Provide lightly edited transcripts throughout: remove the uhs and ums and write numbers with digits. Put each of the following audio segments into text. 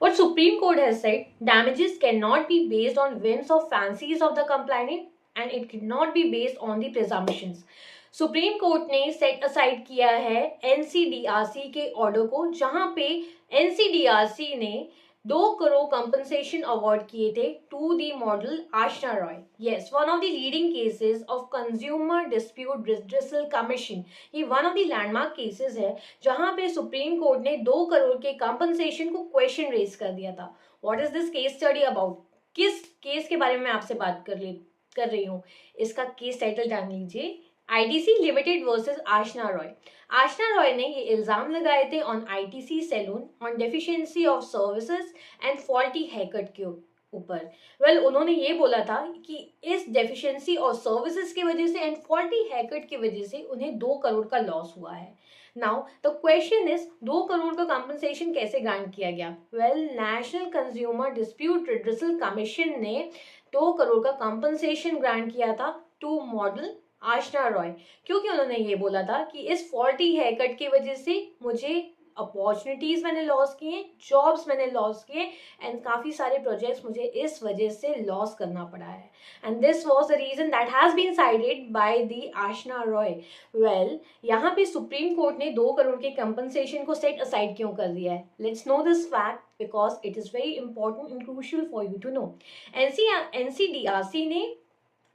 What Supreme Court has said, damages cannot be based on whims or fancies of the complainant and it cannot be based on the presumptions. Supreme court ने set aside किया है NCDRC के order को, जहां पे NCDRC ने 2 crore compensation award किए थे to the model Aashna Roy. Yes, one of the leading cases of consumer dispute redressal commission. ये one of the landmark cases है जहां पे सुप्रीम कोर्ट ने 2 करोड़ के कंपनसेशन को क्वेश्चन रेज कर दिया था. What is this case study about? किस केस के बारे में मैं आपसे बात कर रही हूँ? इसका केस टाइटल जान लीजिए, आईटीसी लिमिटेड वर्सेस आशना रॉय. आशना रॉय ने ये इल्जाम लगाए थे on ITC salon on deficiency of services and faulty hair cut के ऊपर. वेल, उन्होंने ये बोला था कि इस डेफिशिएंसी और सर्विसेज की वजह से एंड फॉल्टी हेयर कट की वजह से उन्हें 2 करोड़ का लॉस हुआ है. Now the question is, 2 crore का कंपनसेशन कैसे ग्रांट किया गया? Well, national consumer dispute redressal commission ने 2 करोड़ का कंपनसेशन ग्रांट किया था टू मॉडल आशना रॉय, क्योंकि उन्होंने ये बोला था कि इस फॉल्टी हेयर कट की वजह से मुझे अपॉर्चुनिटीज मैंने लॉस किए, जॉब्स मैंने लॉस किए एंड काफ़ी सारे प्रोजेक्ट्स मुझे इस वजह से लॉस करना पड़ा है. And this was the reason that has been sided by the Ashna Roy. Well, यहाँ पे सुप्रीम कोर्ट ने 2 करोड़ के कंपनसेशन को सेट असाइड क्यों कर दिया है? Let's know this fact because it is very important and crucial for you to know. NCDRC ने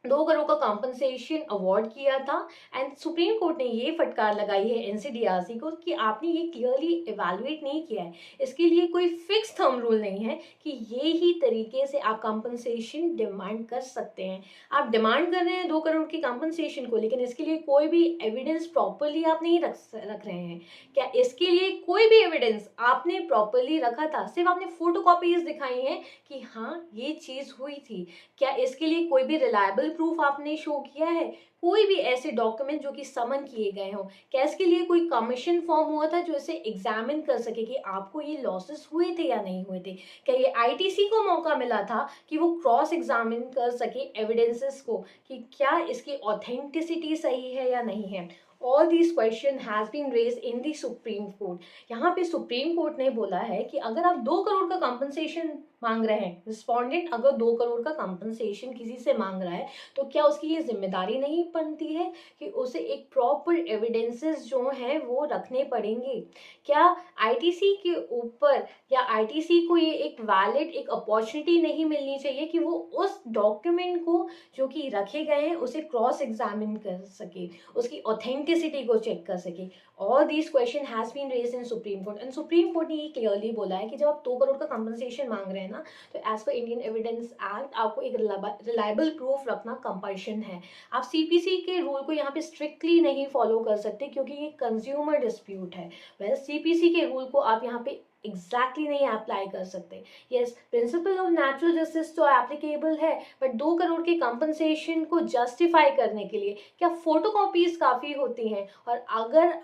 2 करोड़ का कॉम्पनसेशन अवार्ड किया था एंड सुप्रीम कोर्ट ने ये फटकार लगाई है एनसीडीआरसी को कि आपने ये क्लियरली इवेलुएट नहीं किया है. इसके लिए कोई फिक्स थंब रूल नहीं है कि ये ही तरीके से आप कॉम्पनसेशन डिमांड कर सकते हैं. आप डिमांड कर रहे हैं 2 करोड़ की कॉम्पनसेशन को, लेकिन इसके लिए कोई भी एविडेंस प्रॉपरली आप नहीं रख रहे हैं. क्या इसके लिए कोई भी एविडेंस आपने प्रॉपरली रखा था? सिर्फ आपने फोटो कॉपीज दिखाई हैं कि हाँ ये चीज़ हुई थी. क्या इसके लिए कोई भी रिलायबल प्रूफ आपने शो किया है? कोई भी ऐसे डॉक्यूमेंट जो कि समन किए गए हों? क्या इसके लिए कोई कमीशन फॉर्म हुआ था जो इसे एग्जामिन कर सके कि आपको ये लॉसेस हुए थे या नहीं हुए थे? क्या ये आईटीसी को मौका मिला था कि वो क्रॉस एग्जामिन कर सके एविडेंसेस को कि क्या इसकी ऑथेंटिसिटी सही है या नहीं है? All this question has been raise in the supreme court. यहाँ पे सुप्रीम कोर्ट ने बोला है कि अगर आप 2 करोड़ का कंपनसेशन मांग रहे हैं, रिस्पॉन्डेंट अगर 2 करोड़ का कंपनसेशन किसी से मांग रहा है, तो क्या उसकी ये जिम्मेदारी नहीं बनती है कि उसे एक प्रॉपर एविडेंसेस जो हैं वो रखने पड़ेंगे? क्या आईटीसी के ऊपर या आईटीसी को ये एक वैलिड एक अपॉर्चुनिटी नहीं मिलनी चाहिए कि वो उस डॉक्यूमेंट को जो कि रखे गए हैं उसे क्रॉस एग्जामिन कर सके, उसकी ऑथेंटिसिटी को चेक कर सके? All these question has been raised in supreme court and supreme court ने ये क्लियरली बोला है कि जब आप 2 करोड़ का कंपनसेशन मांग रहे हैं ना, तो as per Indian evidence act आपको एक रिलायबल प्रूफ रखना कंपल्शन है. आप सीपीसी के रूल को यहाँ पे स्ट्रिक्टली नहीं फॉलो कर सकते क्योंकि ये कंज्यूमर डिस्प्यूट है. वेल, सीपीसी के रूल को आप यहाँ पे एग्जैक्टली नहीं अप्लाई कर सकते. Yes, principle of natural justice तो एप्लीकेबल है, बट 2 करोड़ के कंपनसेशन को जस्टिफाई करने के लिए क्या फोटोकॉपीज काफ़ी होती हैं? और अगर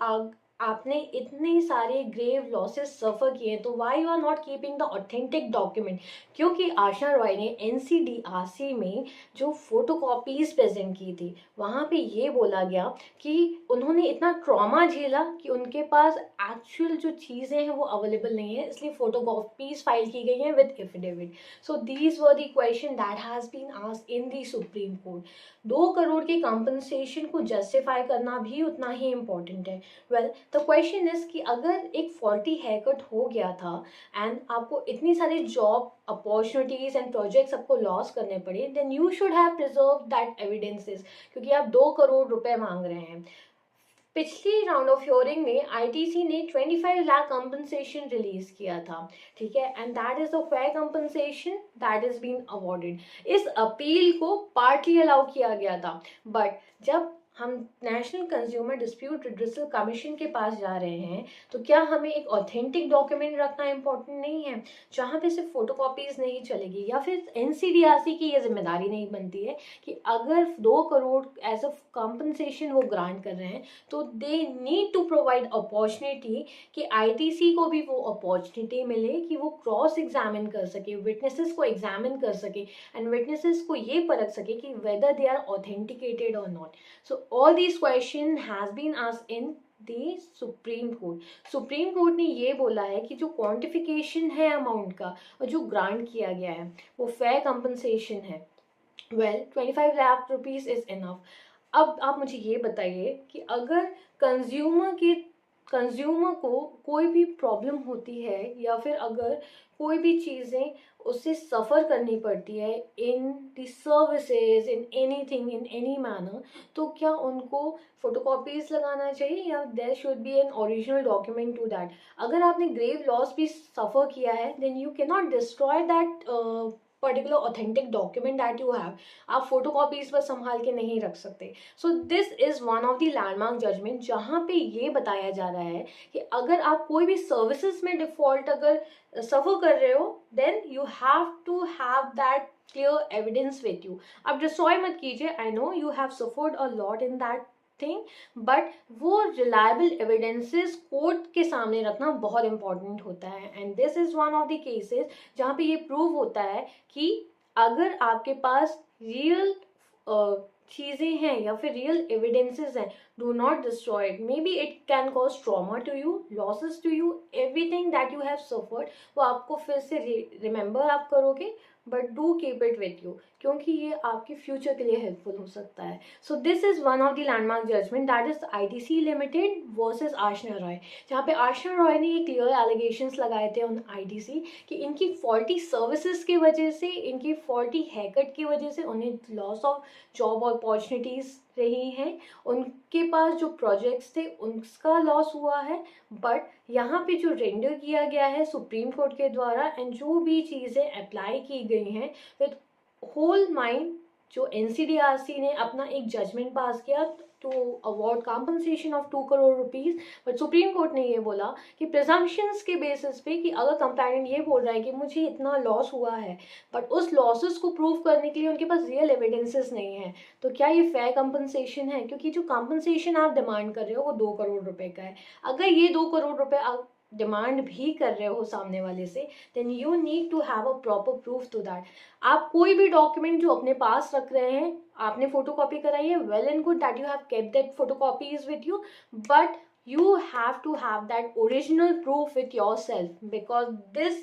आपने इतने सारे ग्रेव लॉसेस सफ़र किए तो why you are not keeping the authentic document? क्योंकि आशा रॉय ने एनसीडीआरसी में जो फोटोकॉपीज प्रेजेंट की थी वहाँ पे ये बोला गया कि उन्होंने इतना ट्रॉमा झेला कि उनके पास एक्चुअल जो चीज़ें हैं वो अवेलेबल नहीं है, इसलिए फोटोकॉपीज फाइल की गई हैं with affidavit. So these were the question that has been asked in the supreme court. 2 crore के कंपनसेशन को जस्टिफाई करना भी उतना ही इम्पोर्टेंट है. वेल, द क्वेश्चन इज कि अगर एक फॉल्टी हेयर कट हो गया था एंड आपको इतनी सारी जॉब अपॉर्चुनिटीज एंड प्रोजेक्ट्स आपको लॉस करने पड़े, then you should have preserve that evidences, क्योंकि आप 2 करोड़ रुपए मांग रहे हैं. पिछली राउंड ऑफ हियरिंग में आईटीसी ने 25 लाख कंपनसेशन रिलीज किया था, ठीक है, and that is the fair compensation that is been awarded. इस अपील को पार्टली अलाउ किया गया था, बट जब हम national consumer dispute redressal commission के पास जा रहे हैं तो क्या हमें एक ऑथेंटिक डॉक्यूमेंट रखना इंपॉर्टेंट नहीं है जहाँ पे सिर्फ फोटोकॉपीज नहीं चलेगी? या फिर एनसीडीआरसी की ये जिम्मेदारी नहीं बनती है कि अगर 2 करोड़ एज अ कॉम्पनसेशन वो ग्रांट कर रहे हैं तो they need to provide opportunity कि आईटीसी को भी वो अपॉर्चुनिटी मिले कि वो क्रॉस एग्जामिन कर सके, विटनेसेस को एग्जामिन कर सके एंड विटनेसेस को ये परख सके कि वेदर दे आर ऑथेंटिकेटेड और not. So all these question has been asked in the supreme court ने ये बोला है कि जो क्वांटिफिकेशन है अमाउंट का और जो ग्रांट किया गया है वो फेयर कंपनसेशन है। Well 25 lakh rupees is enough. अब आप मुझे ये बताइए कि अगर कंज्यूमर को कोई भी प्रॉब्लम होती है या फिर अगर कोई भी चीज़ें उससे सफ़र करनी पड़ती है in the services, in anything, in any manner, तो क्या उनको फोटोकॉपीज लगाना चाहिए या there should be an original document to that. अगर आपने ग्रेव लॉस भी सफ़र किया है then you can not destroy that particular authentic document that you have. आप फोटोकॉपीज पर संभाल के नहीं रख सकते। So this is one of the landmark judgment जहाँ पे ये बताया जा रहा है कि अगर आप कोई भी सर्विसेज में डिफॉल्ट अगर सफ़र कर रहे हो then you have to have that clear evidence with you. आप डिस्ट्रॉय मत कीजिए, I know you have suffered a lot in that thing, but वो रिलायबल एविडेंसेस कोर्ट के सामने रखना बहुत इंपॉर्टेंट होता है। And this is one of the cases जहाँ पे ये प्रूव होता है कि अगर आपके पास रियल चीज़ें हैं या फिर रियल एविडेंसेस हैं, do not destroy it. May be it can cause trauma to you, losses to you, everything that you have suffered वो आपको फिर से रिमेंबर आप करोगे, but do keep it with you क्योंकि ये आपके फ्यूचर के लिए हेल्पफुल हो सकता है। So this is one of the landmark judgement that is ITC limited versus आशना रॉय, जहाँ पे आशना रॉय ने ये क्लियर एलिगेशंस लगाए थे ऑन ITC कि इनकी फॉल्टी सर्विसेज की वजह से, इनकी फॉल्टी हेयरकट की वजह से उन्हें लॉस ऑफ जॉब अपॉर्चुनिटीज़ रही हैं, उनके पास जो प्रोजेक्ट्स थे उनका लॉस हुआ है। बट यहाँ पे जो रेंडर किया गया है सुप्रीम कोर्ट के द्वारा एंड जो भी चीज़ें अप्लाई की गई हैं विद होल माइंड, जो NCDRC ने अपना एक जजमेंट पास किया to award compensation of 2 crore rupees, but supreme court ने ये बोला कि प्रिजम्पशंस के बेसिस पे कि अगर कंप्लेनेंट ये बोल रहा है कि मुझे इतना लॉस हुआ है बट उस लॉसेस को प्रूव करने के लिए उनके पास रियल एविडेंसेस नहीं है, तो क्या ये फेयर कंपनसेशन है? क्योंकि जो कंपनसेशन आप डिमांड कर रहे हो वो 2 करोड़ रुपए का है। अगर ये 2 करोड़ रुपए आप डिमांड भी कर रहे हो सामने वाले से then you need to have a proper proof to that. आप कोई भी डॉक्यूमेंट जो अपने पास रख रहे हैं, आपने फोटोकॉपी कराई है, well and good that you have kept that photocopies with you, but you have to have that original proof with yourself because this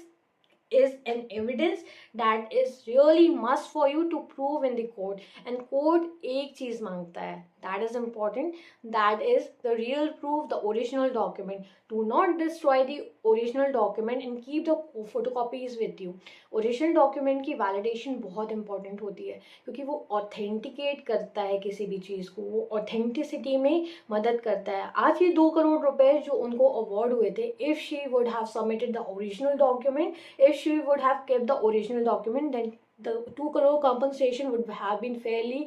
is an evidence that is really must for you to prove in the court। and court एक चीज मांगता है, that is important, that is the real proof, the original document। do not destroy the original document and keep the photocopies with you। Original document की validation बहुत important होती है क्योंकि वो ऑथेंटिकेट करता है किसी भी चीज़ को, वो ऑथेंटिसिटी में मदद करता है। आज ये 2 करोड़ रुपए जो उनको अवार्ड हुए थे, if she would have submitted the original document, if she would have kept the original document then the 2 crore compensation would have been fairly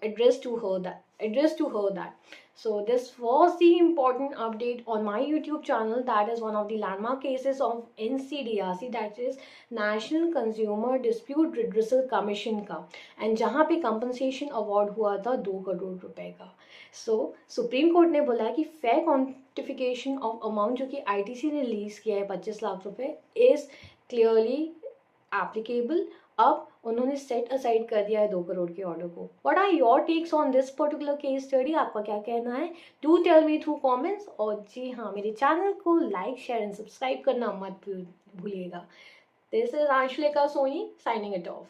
addressed to her that so this was the important update on my YouTube channel, that is one of the landmark cases of NCDRC, that is National Consumer Dispute Redressal Commission का, and जहाँ पे compensation award हुआ था 2 करोड़ रुपए का। सो supreme court ने बोला कि फेयर क्वांटिफिकेशन ऑफ अमाउंट जो कि ITC ने रिलीज किया है 25 लाख रुपए इज क्लियरली एप्लीकेबल। अब उन्होंने सेट असाइड कर दिया है 2 करोड़ के ऑर्डर को। What are your takes on this particular case study? आपका क्या कहना है? Do tell me through comments. और जी हाँ, मेरे चैनल को लाइक, शेयर एंड सब्सक्राइब करना मत भूलिएगा। This is Anshulika Soni signing it of.